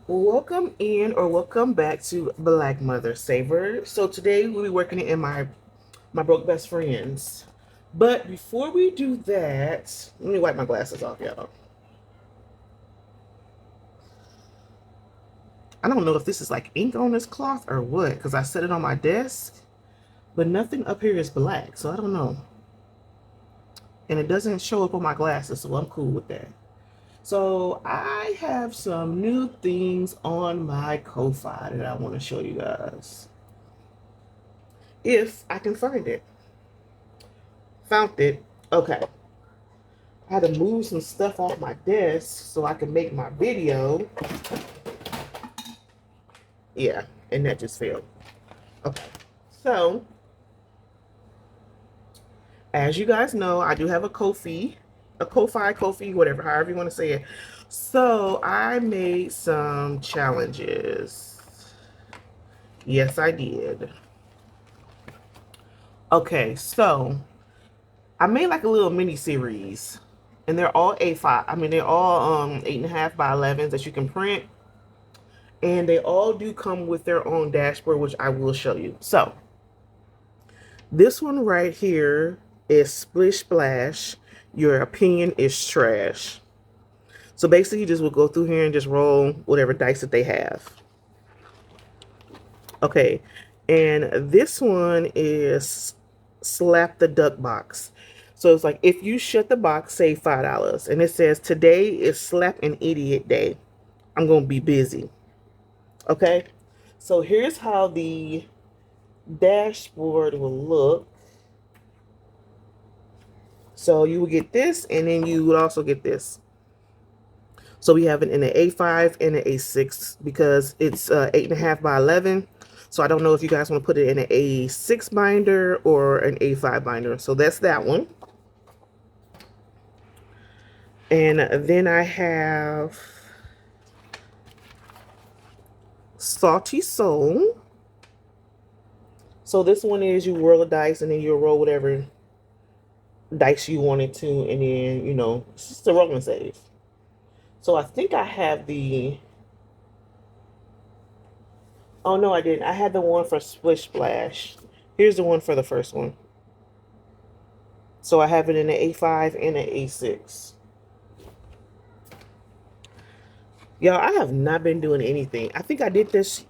Welcome in or welcome back to Blackmuthasaver. So today we'll be working in my broke best friends. But before we do that, let me wipe my glasses off, y'all. I don't know if this is like ink on this cloth or what, because I set it on my desk, but nothing up here is black, so I don't know. And it doesn't show up on my glasses, so I'm cool with that. So I have some new things on my Ko-Fi that I want to show you guys. If I can find it. Found it. Okay. I had to move some stuff off my desk so I can make my video. Yeah, and that just failed. Okay. So, as you guys know, I do have a Ko-Fi, whatever, however you want to say it. So, I made some challenges. Yes, I did. Okay, so I made like a little mini series, and they're all A5. I mean, they're all 8.5 by 11s that you can print, and they all do come with their own dashboard, which I will show you. So this one right here is Splish Splash. Your opinion is trash. So basically, you just will go through here and just roll whatever dice that they have. Okay, and this one is Slap the Duck Box. So it's like if you shut the box, save $5, and it says today is Slap an Idiot Day. I'm gonna be busy. Okay, so here's how the dashboard will look. So you will get this, and then you would also get this. So we have it in an A5 and an A6 because it's 8.5 by 11. So I don't know if you guys want to put it in an A6 binder or an A5 binder. So that's that one. And then I have Salty Soul. So this one is you roll the dice and then you roll whatever dice you wanted to, and then, it's just a roll and save. So I think I have the... Oh, no, I didn't. I had the one for Splish Splash. Here's the one for the first one. So I have it in an A5 and an A6. Y'all, I have not been doing anything. I think I did this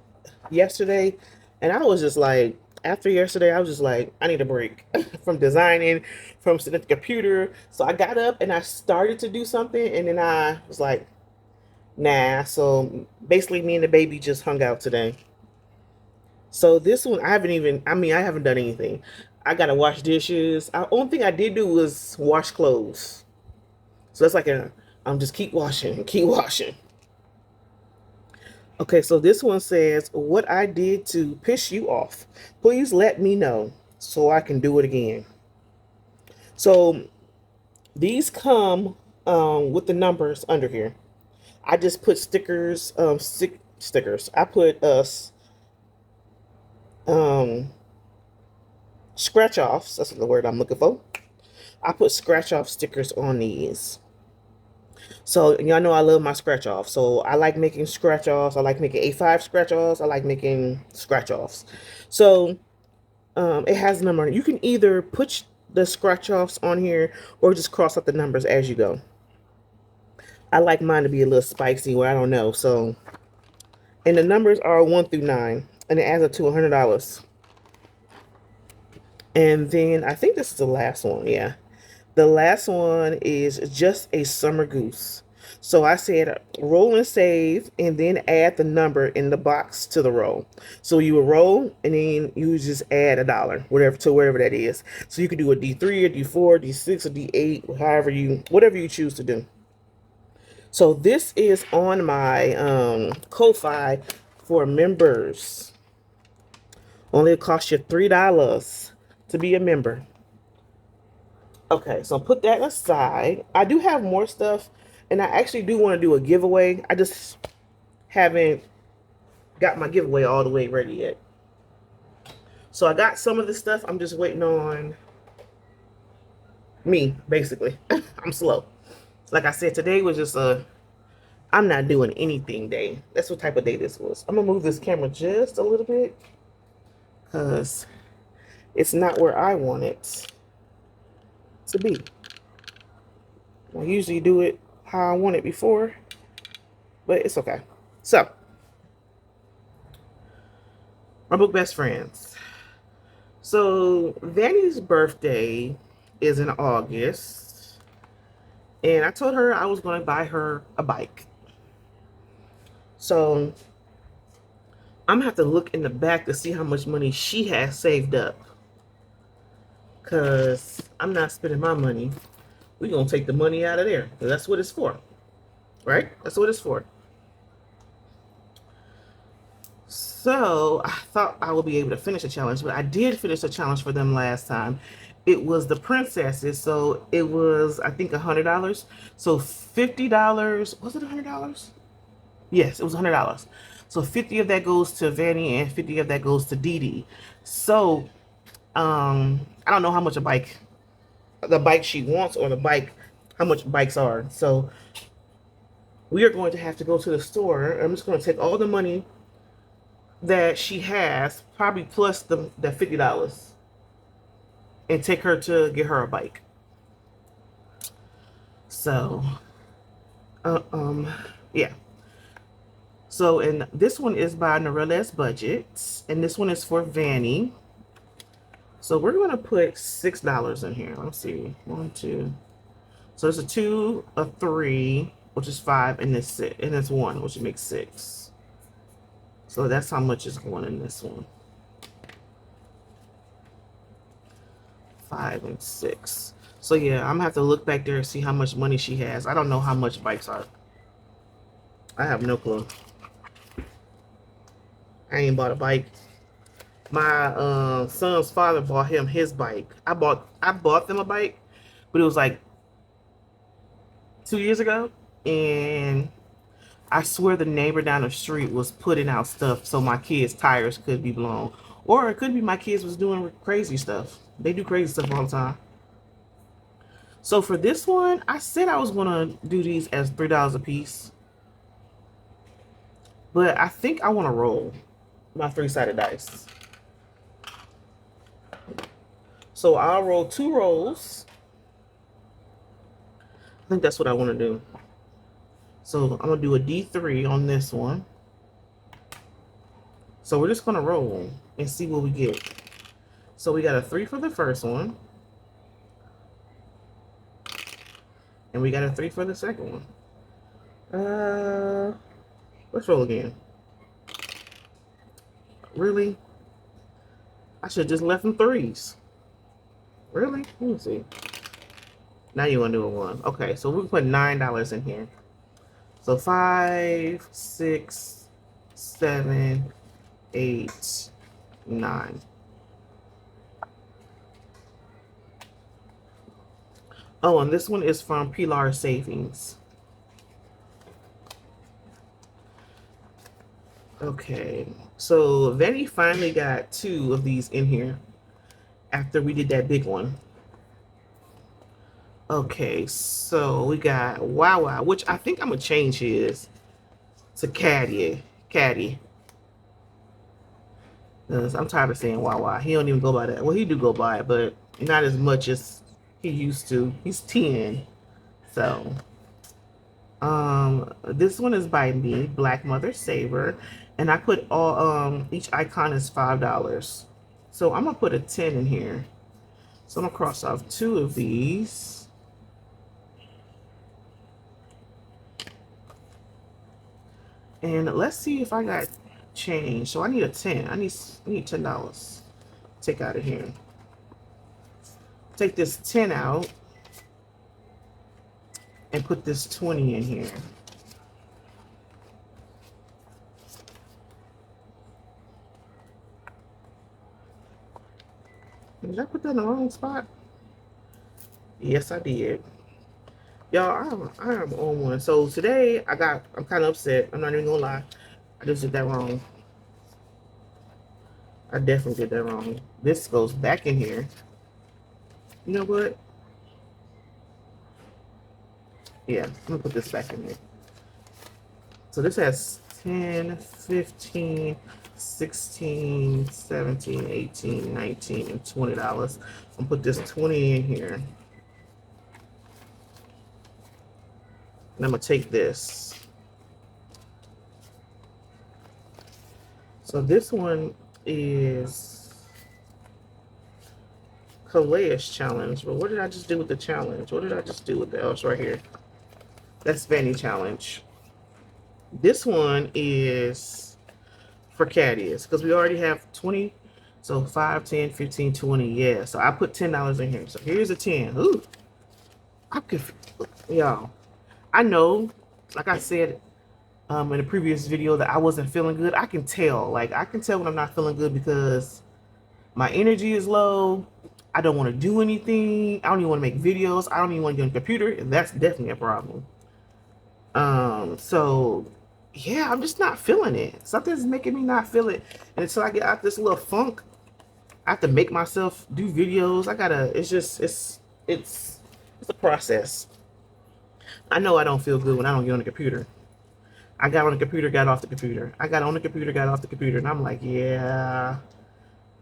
yesterday, and I was just like, after yesterday, I was just like, I need a break from designing, from sitting at the computer. So I got up and I started to do something, and then I was like, nah. So basically, me and the baby just hung out today. So this one, I haven't done anything. I gotta wash dishes. The only thing I did do was wash clothes. So that's like just keep washing, keep washing. Okay, so this one says, what I did to piss you off, please let me know so I can do it again. So these come with the numbers under here. I just put stickers, stickers. I put um, scratch offs. That's the word I'm looking for. I put scratch off stickers on these. So y'all know I love my scratch offs. So I like making scratch offs. I like making A5 scratch offs. I like making scratch offs. So it has a number. You can either put the scratch offs on here or just cross out the numbers as you go. I like mine to be a little spicy where I don't know. So, and the numbers are 1 through 9, and it adds up to $100. And then I think this is the last one. Yeah. The last one is just a summer goose. So I said roll and save and then add the number in the box to the roll. So you will roll and then you just add $1, whatever to wherever that is. So you could do a D3, a D4, D6, a D8, whatever you choose to do. So this is on my Ko-Fi for members. Only it costs you $3 to be a member. Okay, so put that aside. I do have more stuff, and I actually do want to do a giveaway. I just haven't got my giveaway all the way ready yet. So I got some of the stuff. I'm just waiting on me, basically. I'm slow. Like I said, today was just I'm not doing anything day. That's what type of day this was. I'm gonna move this camera just a little bit because it's not where I want it to be. I usually do it how I want it before, but it's okay. So, my book best friends. So, Vanny's birthday is in August, and I told her I was going to buy her a bike. So, I'm going to have to look in the back to see how much money she has saved up, because I'm not spending my money. We're going to take the money out of there, because that's what it's for, right? That's what it's for. So I thought I would be able to finish the challenge, but I did finish the challenge for them last time. It was the princesses, so it was, I think, $100. So $50, was it $100? Yes, it was $100. So 50 of that goes to Vanny and 50 of that goes to Dee Dee. So I don't know how much the bike she wants, or the bike, how much bikes are. So we are going to have to go to the store. I'm just going to take all the money that she has, probably plus the $50, and take her to get her a bike. So yeah. So, and this one is by Norella's Budget, and this one is for Vanny. So we're gonna put $6 in here. Let's see, 1, 2. So it's a 2, a 3, which is 5, and this 6, and it's 1, which makes 6. So that's how much is going in this one. 5 and 6. So yeah, I'm gonna have to look back there and see how much money she has. I don't know how much bikes are. I have no clue. I ain't bought a bike. My son's father bought him his bike. I bought them a bike, but it was like 2 years ago, and I swear the neighbor down the street was putting out stuff so my kids' tires could be blown. Or it could be my kids was doing crazy stuff. They do crazy stuff all the time. So for this one, I said I was going to do these as $3 a piece. But I think I want to roll my 3-sided dice. So I'll roll 2 rolls. I think that's what I want to do. So I'm going to do a D3 on this one. So we're just going to roll and see what we get. So we got a 3 for the first one. And we got a 3 for the second one. Let's roll again. Really? I should have just left them 3s. Really? Let me see. Now you want to do a 1. Okay, so we put $9 in here. So 5, 6, 7, 8, 9. Oh, and this one is from Pilar Savings. Okay, so Vanny finally got 2 of these in here after we did that big one. Okay, so we got Wawa, which I think I'm gonna change his to Caddy. Because I'm tired of saying Wawa. He don't even go by that. Well, he do go by it, but not as much as he used to. He's 10. So this one is by me, Blackmuthasaver, and I put all each icon is $5. So I'm gonna put a 10 in here. So I'm gonna cross off 2 of these. And let's see if I got change. So I need a 10. I need $10. Take out of here. Take this 10 out and put this 20 in here. Did I put that in the wrong spot? Yes, I did. Y'all, I am on one. So today I'm kind of upset. I'm not even gonna lie. I just did that wrong. I definitely did that wrong. This goes back in here. You know what? Yeah, I'm gonna put this back in here. So this has 10, 15, 16, 17, 18, 19, and $20. I'm gonna put this 20 in here. And I'm gonna take this. So this one is Kalea's challenge. But what did I just do with the challenge? What did I just do with the else right here? That's Vanny challenge. This one is for Caddies because we already have 20. So 5, 10, 15, 20. Yeah. So I put $10 in here. So here's a 10. Ooh. I could, y'all. I know, like I said in a previous video, that I wasn't feeling good. I can tell. Like, I can tell when I'm not feeling good because my energy is low. I don't want to do anything. I don't even want to make videos. I don't even want to get on the computer. And that's definitely a problem. So yeah, I'm just not feeling it. Something's making me not feel it. And until I get out this little funk, I have to make myself do videos. It's a process. I know I don't feel good when I don't get on the computer. I got on the computer, got off the computer. I got on the computer, got off the computer. And I'm like, yeah,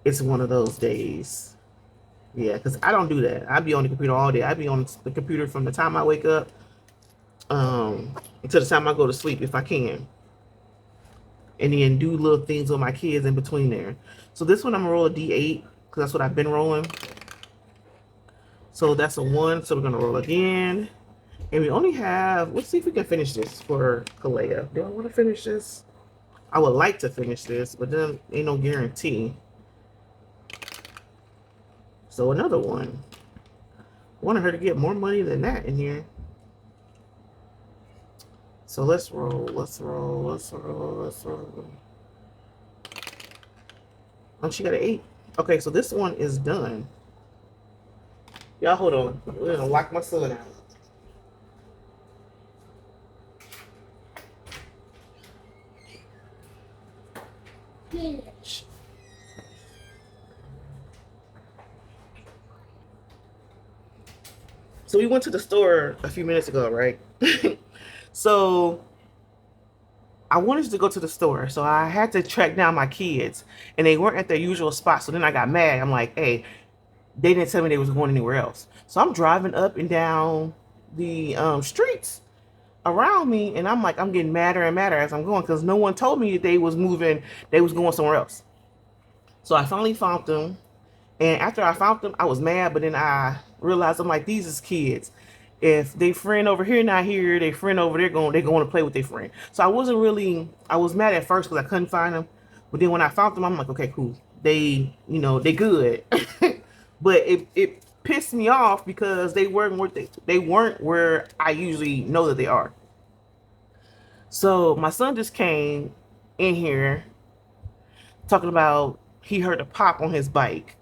it's one of those days. Yeah, because I don't do that. I be on the computer all day. I be on the computer from the time I wake up until the time I go to sleep if I can. And then do little things with my kids in between there. So this one I'm gonna roll a D8 because that's what I've been rolling. So that's a 1. So we're gonna roll again. And we only have, let's see if we can finish this for Kalea. Do I want to finish this? I would like to finish this, but then ain't no guarantee. So another 1. I wanted her to get more money than that in here. So let's roll, let's roll, let's roll, let's roll. Oh, she got an 8. Okay, so this one is done. Y'all hold on. We're gonna lock my son out. So we went to the store a few minutes ago, right? So I wanted to go to the store, so I had to track down my kids, and they weren't at their usual spot. So then I got mad. I'm like, hey, they didn't tell me they was going anywhere else. So I'm driving up and down the streets around me, and I'm like, I'm getting madder and madder as I'm going because no one told me that they was moving, they was going somewhere else. So I finally found them, and after I found them, I was mad, but then I realized I'm like, these is kids. If they friend over here not here, they friend over there going to play with their friend. So I was mad at first because I couldn't find them, but then when I found them, I'm like, okay, cool. They good. But it pissed me off because they weren't where I usually know that they are. So my son just came in here talking about he heard a pop on his bike,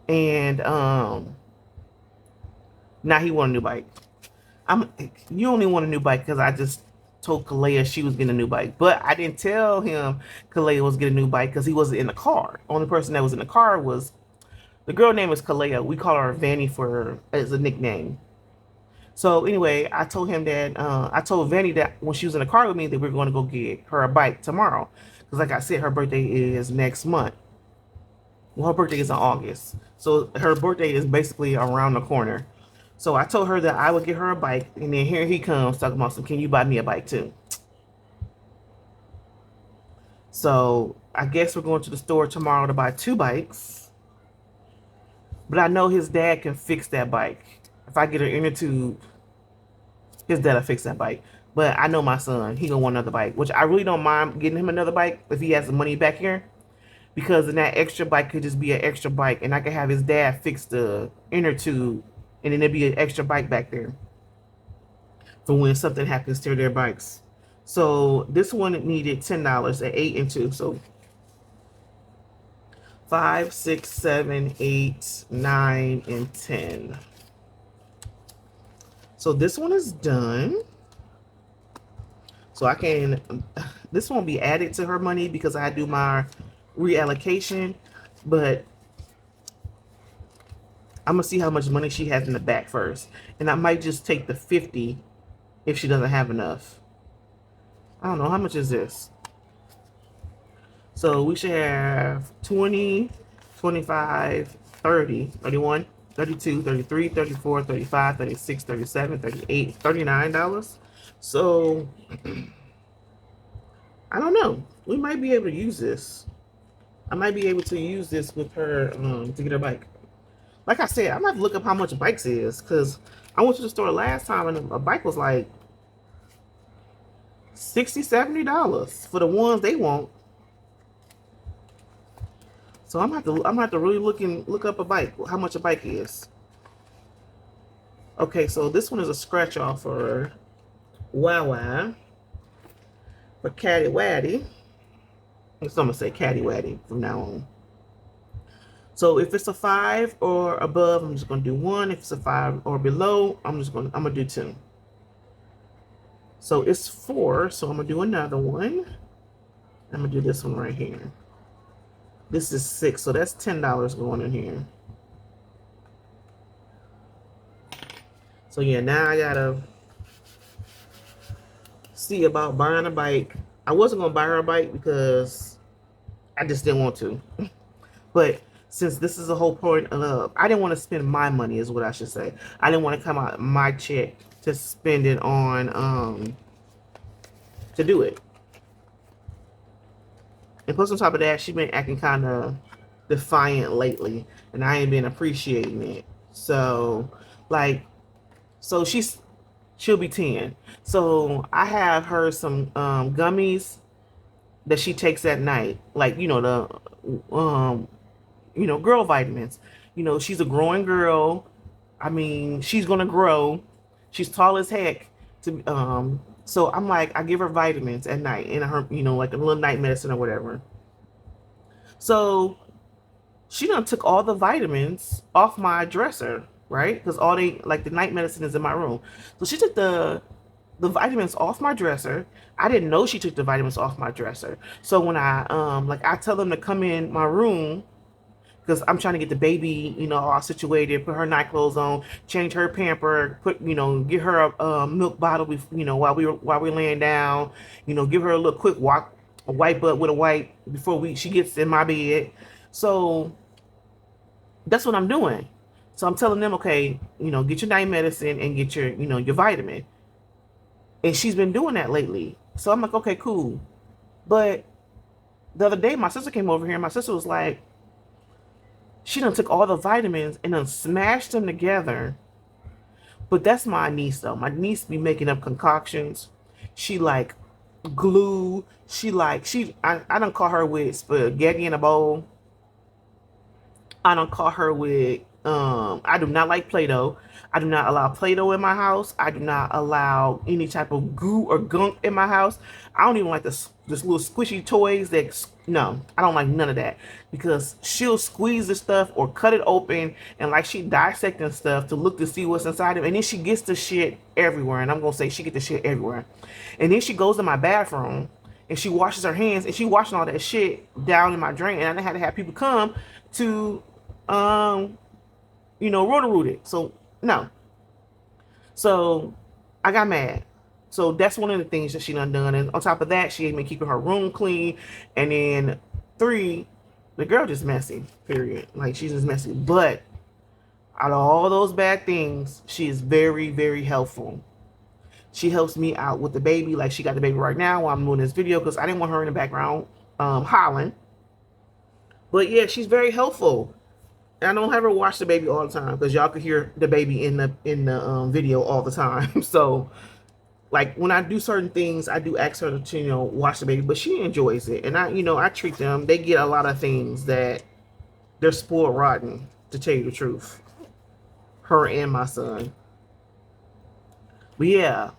and now he want a new bike. You only want a new bike because I just told Kalea she was getting a new bike, but I didn't tell him Kalea was getting a new bike because he wasn't in the car. Only person that was in the car was the girl name is Kalea. We call her Vanny as a nickname. So anyway, I told him that I told Vanny that when she was in the car with me that we are going to go get her a bike tomorrow because, like I said, her birthday is next month. Well, her birthday is in August, so her birthday is basically around the corner. So I told her that I would get her a bike, and then here he comes talking about some, can you buy me a bike too? So I guess we're going to the store tomorrow to buy 2 bikes. But I know his dad can fix that bike. If I get an inner tube, his dad will fix that bike. But I know my son, he gonna want another bike, which I really don't mind getting him another bike if he has the money back here. Because then that extra bike could just be an extra bike, and I could have his dad fix the inner tube, and then there'd be an extra bike back there for when something happens to their bikes. So this one needed $10 at 8 and 2. So 5, 6, 7, 8, 9, and 10. So this one is done. So I can, this won't be added to her money because I do my reallocation, but I'm gonna see how much money she has in the back first, and I might just take the 50 if she doesn't have enough. I don't know, how much is this? So we should have 20, 25, 30, 31, 32, 33, 34, 35, 36, 37, 38, $39. So I don't know. We might be able to use this. I might be able to use this with her to get her bike. Like I said, I'm gonna have to look up how much bikes is, because I went to the store last time and a bike was like $60, $70 for the ones they want. So I'm gonna have to really look up a bike, how much a bike is. Okay, so this one is a scratch off for Wawa, for Caddy Waddy. So I'm gonna say Caddy Waddy from now on. So if it's a 5 or above, I'm just gonna do 1. If it's a 5 or below, I'm gonna do 2. So it's 4, so I'm gonna do another one. I'm gonna do this one right here. This is 6, so that's $10 going in here. So yeah, now I gotta see about buying a bike. I wasn't gonna buy her a bike because I just didn't want to. But since this is the whole point of, I didn't want to spend my money, is what I should say. I didn't want to come out my check to spend it on to do it. And plus on top of that, she's been acting kind of defiant lately, and I ain't been appreciating it. So like, so she'll be 10. So I have her some gummies that she takes at night, like, you know, the girl vitamins. You know, she's a growing girl. I mean, she's gonna grow. She's tall as heck. So I'm like, I give her vitamins at night in her, like a little night medicine or whatever. So she done took all the vitamins off my dresser, right? Because all the night medicine is in my room. So she took the vitamins off my dresser. I didn't know she took the vitamins off my dresser. So when I tell them to come in my room, because I'm trying to get the baby, all situated, put her night clothes on, change her pamper, get her a milk bottle, while we're laying down, give her a little quick a wipe up with a wipe before she gets in my bed. So that's what I'm doing. So I'm telling them, okay, get your night medicine and get your vitamin. And she's been doing that lately. So I'm like, okay, cool. But the other day, my sister came over here and my sister was like, she done took all the vitamins and done smashed them together. But that's my niece, though. My niece be making up concoctions. She like glue. I don't call her with spaghetti in a bowl. I don't call her with, I do not like Play-Doh. I do not allow Play-Doh in my house. I do not allow any type of goo or gunk in my house. I don't even like this little squishy toys no, I don't like none of that, because she'll squeeze the stuff or cut it open and like she dissecting stuff to look to see what's inside of it. And then she gets the shit everywhere. And I'm going to say she get the shit everywhere. And then she goes to my bathroom and she washes her hands and she washing all that shit down in my drain. And I had to have people come to, root it. So no. So I got mad. So that's one of the things that she done. And on top of that, she ain't been keeping her room clean. And then 3, the girl just messy, period. Like, she's just messy. But out of all those bad things, she is very, very helpful. She helps me out with the baby. Like, she got the baby right now while I'm doing this video, because I didn't want her in the background hollering. But yeah, she's very helpful. And I don't have her watch the baby all the time, because y'all could hear the baby in the video all the time. So like, when I do certain things, I do ask her to, watch the baby, but she enjoys it. And I treat them. They get a lot of things that they're spoiled rotten, to tell you the truth. Her and my son. But yeah,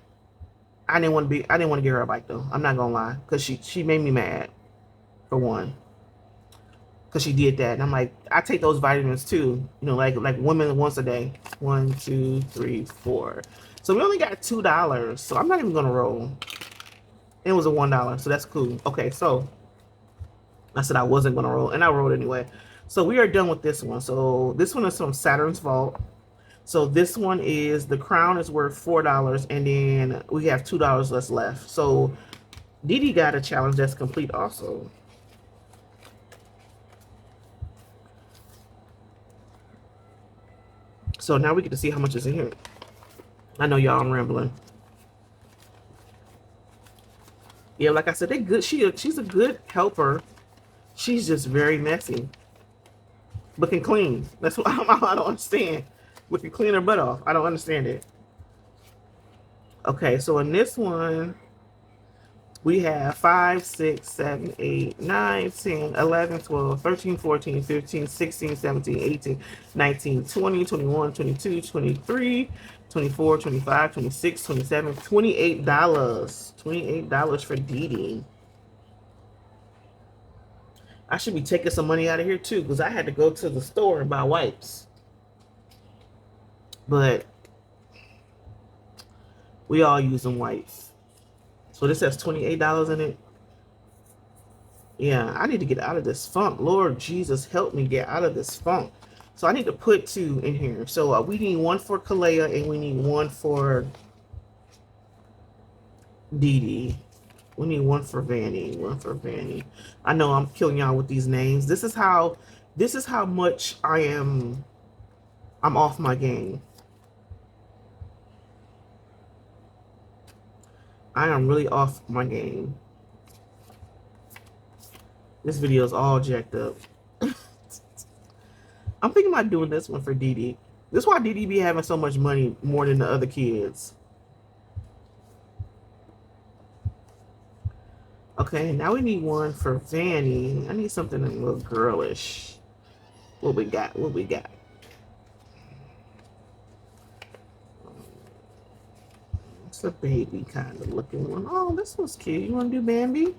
I didn't want to get her a bike, though. I'm not gonna lie, because she made me mad, for one. Because she did that. And I'm like, I take those vitamins too, like women once a day. 1, 2, 3, 4. So we only got $2. So I'm not even gonna roll. It was a $1, so that's cool. Okay, so I said I wasn't gonna roll, and I rolled anyway. So we are done with this one. So this one is from Saturn's Vault. So this one is, the crown is worth $4, and then we have $2 left. So Dee got a challenge that's complete also. So now we get to see how much is in here. I know y'all I'm rambling. Yeah, like I said, they good. She's a good helper. She's just very messy, but can clean. That's what I don't understand. But can clean her butt off. I don't understand it. Okay, so in this one, we have 5, 6, 7, 8, 9, 10, 11, 12, 13, 14, 15, 16, 17, 18, 19, 20, 21, 22, 23, 24, 25, 26, 27, $28. $28 for Dee. I should be taking some money out of here too, because I had to go to the store and buy wipes. But we all using wipes. So this has $28 in it. Yeah, I need to get out of this funk. Lord Jesus, help me get out of this funk. So I need to put 2 in here. So we need 1 for Kalea and we need 1 for Dee. We need 1 for Vanny. 1 for Vanny. I know I'm killing y'all with these names. This is how much I'm off my game. I am really off my game. This video is all jacked up. I'm thinking about doing this one for Dee. This is why Dee be having so much money more than the other kids. Okay, now we need 1 for Vanny. I need something a little girlish. What we got? What we got? It's a baby kind of looking one. Oh, this one's cute. You want to do Bambi?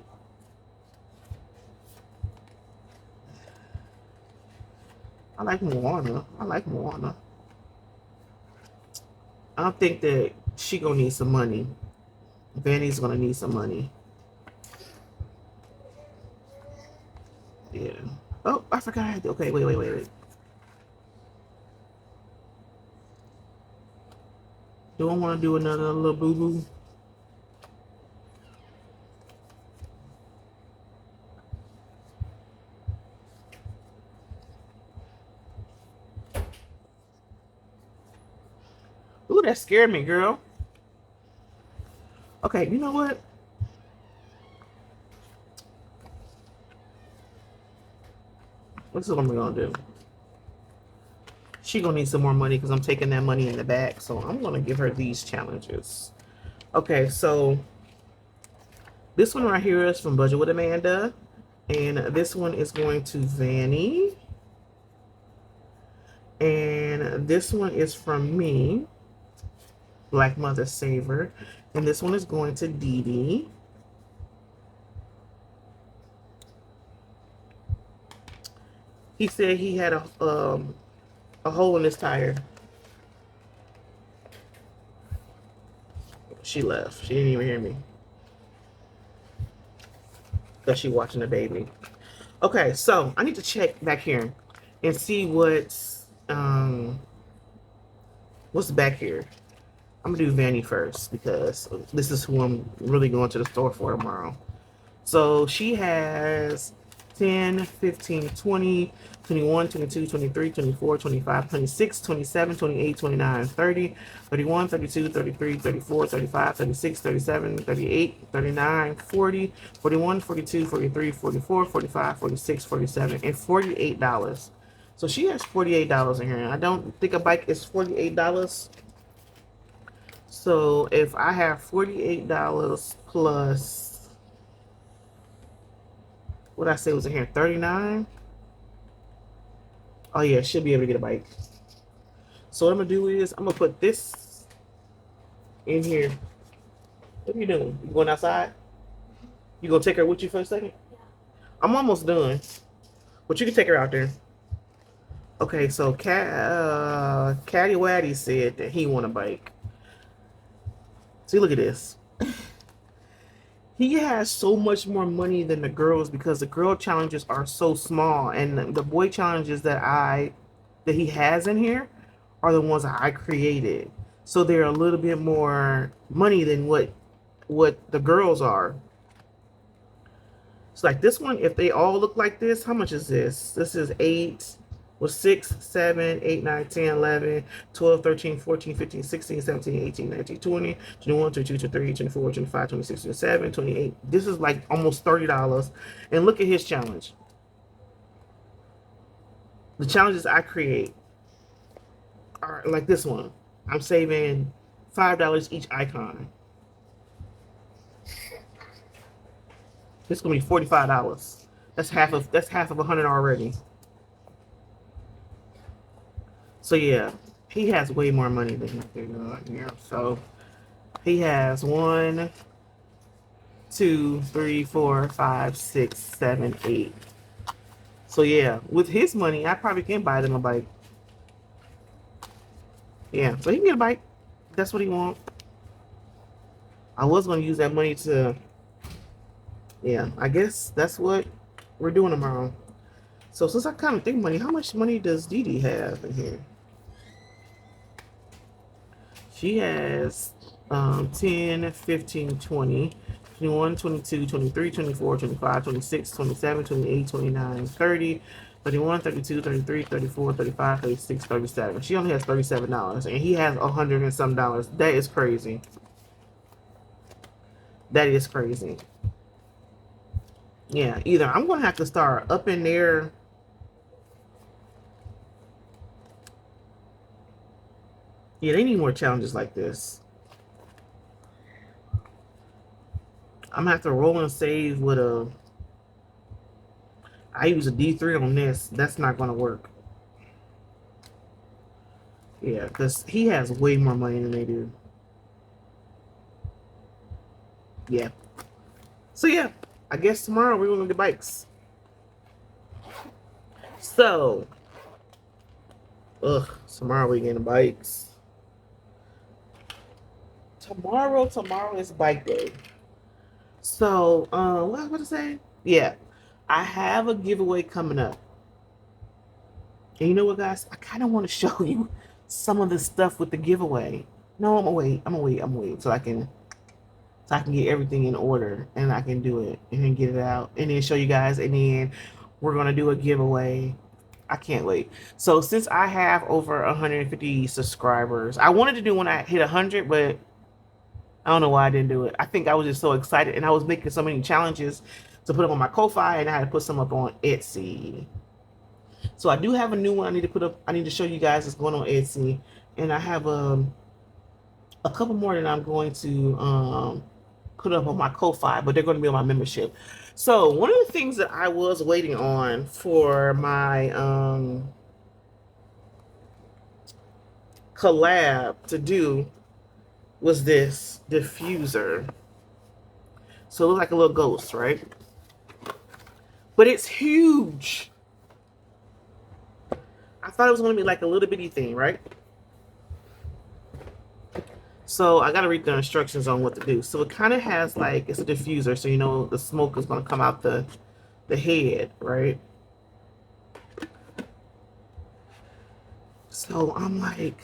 I like Moana. I like Moana. I think that she gonna need some money. Vanny's gonna need some money. Yeah. Oh, I forgot. Okay, wait. Do I want to do another little boo-boo? Ooh, that scared me, girl. Okay, you know what? This is what I'm gonna do. She gonna need some more money because I'm taking that money in the back. So I'm gonna give her these challenges. Okay, so this one right here is from Budget with Amanda. And this one is going to Vanny. And this one is from me, Blackmuthasaver. And this one is going to Dee. He said he had a hole in his tire. She left. She didn't even hear me. Because she watching the baby. Okay, so I need to check back here and see what's back here. I'm gonna do Vanny first because this is who I'm really going to the store for tomorrow. So she has 10, 15, 20, 21, 22, 23, 24, 25, 26, 27, 28, 29, 30, 31, 32, 33, 34, 35, 36, 37, 38, 39, 40, 41, 42, 43, 44, 45, 46, 47, and $48. So she has $48 in here. I don't think a bike is $48. So if I have $48 plus, what I say was in here, 39. Oh yeah, she'll be able to get a bike. So what I'm gonna do is I'm gonna put this in here. What are you doing? You going outside? You gonna take her with you for a second? Yeah. I'm almost done, but you can take her out there. Okay, so Caddy Waddy said that he want a bike. See, look at this. He has so much more money than the girls because the girl challenges are so small, and the boy challenges that he has in here are the ones that I created. So they're a little bit more money than what the girls are. It's like this one, if they all look like this, how much is this? This is 8, well, 6, 7, 8, 9, 10, 11, 12, 13, 14, 15, 16, 17, 18, 19, 20, 21, 22, 23, 24, 25, 26, 27, 28. This is like almost $30. And look at his challenge. The challenges I create are like this one. I'm saving $5 each icon. This is gonna be $45. That's half of $100 already. So yeah, he has way more money than he's doing here. So he has 1, 2, 3, 4, 5, 6, 7, 8. So yeah, with his money, I probably can buy them a bike. Yeah, so he can get a bike. That's what he wants. I was gonna use that money to, yeah, I guess that's what we're doing tomorrow. So since I kind of think money, how much money does Dee Dee have in here? She has 10, 15, 20, 21, 22, 23, 24, 25, 26, 27, 28, 29, 30, 31, 32, 33, 34, 35, 36, 37. She only has $37 and he has $100 and some dollars. That is crazy. That is crazy. Yeah, either I'm going to have to start up in there. Yeah, they need more challenges like this. I'm going to have to roll and save with a... I use a D3 on this. That's not going to work. Yeah, because he has way more money than they do. Yeah. So, yeah. I guess tomorrow we're going to get bikes. So, tomorrow we're getting bikes. Tomorrow is bike day. So, what was I going to say? Yeah. I have a giveaway coming up. And you know what, guys? I kind of want to show you some of the stuff with the giveaway. No, I'm gonna wait so I can get everything in order and I can do it and then get it out and then show you guys and then we're gonna do a giveaway. I can't wait. So since I have over 150 subscribers, I wanted to do when I hit 100, but I don't know why I didn't do it. I think I was just so excited and I was making so many challenges to put them on my Ko-Fi and I had to put some up on Etsy. So I do have a new one I need to put up. I need to show you guys what's going on Etsy, and I have a couple more that I'm going to put up on my Ko-Fi, but they're going to be on my membership. So one of the things that I was waiting on for my collab to do was this diffuser. So it looks like a little ghost, right? But it's huge. I thought it was going to be like a little bitty thing, right? So I got to read the instructions on what to do. So it kind of has like, it's a diffuser, so you know the smoke is going to come out the head, right? So I'm like,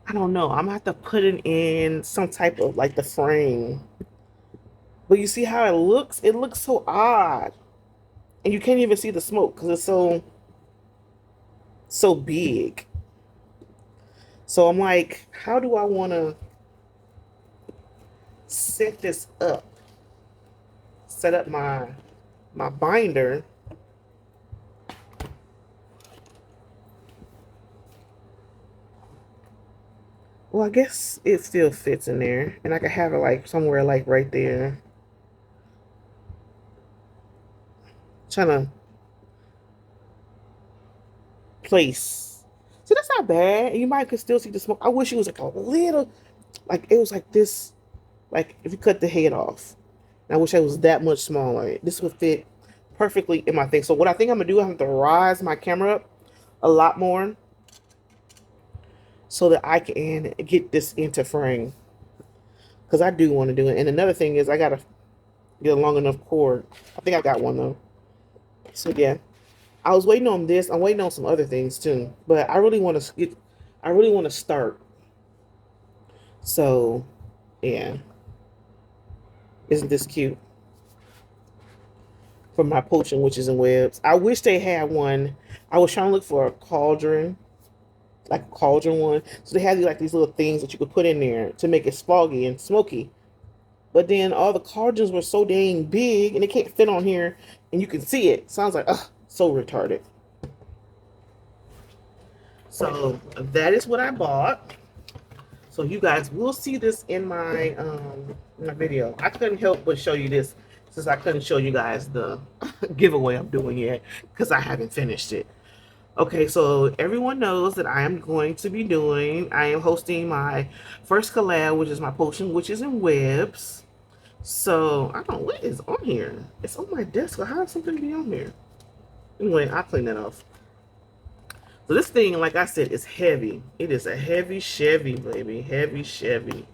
I don't know. I'm going to have to put it in some type of like the frame. But you see how it looks? It looks so odd. And you can't even see the smoke because it's so big. So I'm like, how do I want to set this up? Set up my binder. Well, I guess it still fits in there. And I could have it like somewhere like right there. Trying to place. So that's not bad. You might could still see the smoke. I wish it was like a little, like it was like this, like if you cut the head off. I wish I was that much smaller. This would fit perfectly in my thing. So what I think I'm gonna do, I have to rise my camera up a lot more so that I can get this into frame. Because I do want to do it. And another thing is I gotta get a long enough cord. I think I got one though. So yeah. I was waiting on this. I'm waiting on some other things too. But I really want to start. So yeah. Isn't this cute? for my potion witches and webs. I wish they had one. I was trying to look for a cauldron, like a cauldron one. So they had like these little things that you could put in there to make it foggy and smoky. But then all the cauldrons were so dang big and they can't fit on here and you can see it. Sounds like, ugh, so retarded. So that is what I bought. So you guys will see this in my video. I couldn't help but show you this since I couldn't show you guys the giveaway I'm doing yet because I haven't finished it. Okay, so everyone knows that I am hosting my first collab, which is my potion witches and webs. So I don't know what is on here. It's on my desk. How does something be on here? Anyway, I'll clean that off. So this thing, like I said, is heavy. It is a heavy Chevy, baby. Heavy Chevy.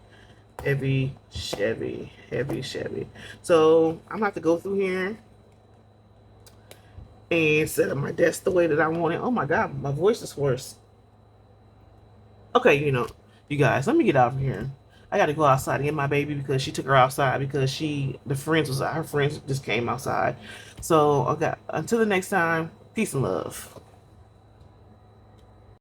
Heavy Chevy. Heavy Chevy. So I'm gonna have to go through here and set up my desk the way that I want it. Oh my God, my voice is hoarse. Okay, you guys, let me get out of here. I got to go outside and get my baby because she took her outside because her friends just came outside. So, okay, until the next time, peace and love.